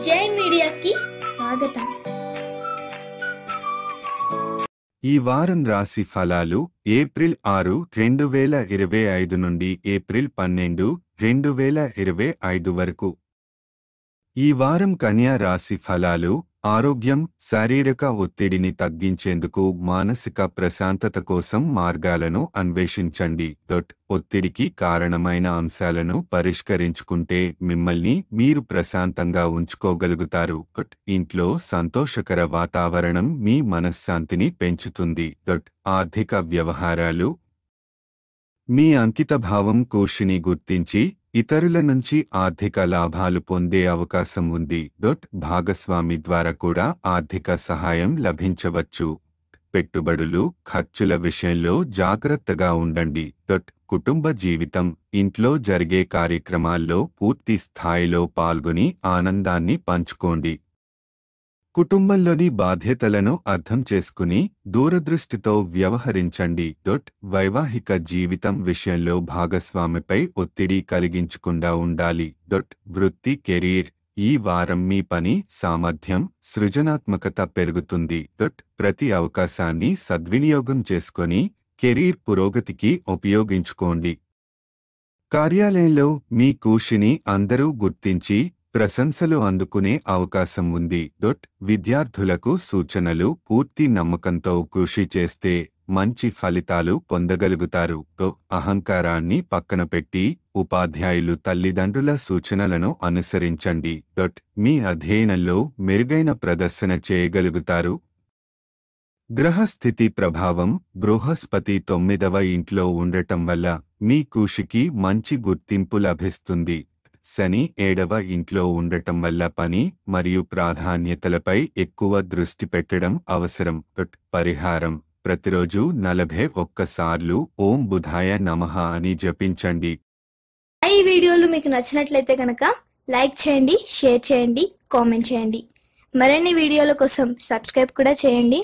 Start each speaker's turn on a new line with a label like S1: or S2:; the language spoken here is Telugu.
S1: జై మీడియాకి స్వాగతం.
S2: ఈ వారం రాశి ఫలాలు ఏప్రిల్ 6, 2025 నుండి ఏప్రిల్ 12, 2025 వరకు. ఈ వారం కన్యా రాశి ఫలాలు ఆరోగ్యం, శారీరక ఒత్తిడిని తగ్గించేందుకు మానసిక ప్రశాంతత కోసం మార్గాలను అన్వేషించండి. ఒత్తిడికి కారణమైన అంశాలను పరిష్కరించుకుంటే మిమ్మల్ని మీరు ప్రశాంతంగా ఉంచుకోగలుగుతారు. ఇంట్లో సంతోషకర వాతావరణం మీ మనశ్శాంతిని పెంచుతుంది. ఆర్థిక వ్యవహారాలు మీ అంకితభావం కృషిని గుర్తించి ఇతరుల నుంచి ఆర్థిక లాభాలు పొందే అవకాశం ఉంది. భాగస్వామి ద్వారా కూడా ఆర్థిక సహాయం లభించవచ్చు. పెట్టుబడులు, ఖర్చుల విషయంలో జాగ్రత్తగా ఉండండి. కుటుంబ జీవితం ఇంట్లో జరిగే కార్యక్రమాల్లో పూర్తి స్థాయిలో పాల్గొని ఆనందాన్ని పంచుకోండి. కుటుంబంలోని బాధ్యతలను అర్థం చేసుకుని దూరదృష్టితో వ్యవహరించండి. వైవాహిక జీవితం విషయంలో భాగస్వామిపై ఒత్తిడి కలిగించకుండా ఉండాలి. వృత్తి, కెరీర్ ఈ వారం మీ పని సామర్థ్యం, సృజనాత్మకత పెరుగుతుంది. ప్రతి అవకాశాన్ని సద్వినియోగం చేసుకొని కెరీర్ పురోగతికి ఉపయోగించుకోండి. కార్యాలయంలో మీ కృషిని అందరూ గుర్తించి ప్రశంసలు అందుకునే అవకాశం ఉంది. విద్యార్థులకు సూచనలు పూర్తి నమ్మకంతో కృషి చేస్తే మంచి ఫలితాలు పొందగలుగుతారు. అహంకారాన్ని పక్కన పెట్టి ఉపాధ్యాయులు, తల్లిదండ్రుల సూచనలను అనుసరించండి. మీ అధ్యయనంలో మెరుగైన ప్రదర్శన చేయగలుగుతారు. గ్రహస్థితి ప్రభావం బృహస్పతి 9వ ఇంట్లో ఉండటం వల్ల మీ కృషికి మంచి గుర్తింపు లభిస్తుంది. శని 7వ ఇంట్లో ఉండటం వల్ల పని మరియు ప్రాధాన్యతలపై ఎక్కువ దృష్టి పెట్టడం అవసరం. పరిహారం: ప్రతిరోజు 41 సార్లు ఓం బుధాయ నమః అని జపించండి.
S1: ఈ వీడియోలు మీకు నచ్చినట్లయితే కనుక లైక్ చేయండి, షేర్ చేయండి, కామెంట్ చేయండి. మరిన్ని వీడియోల కోసం సబ్స్క్రైబ్ కూడా చేయండి.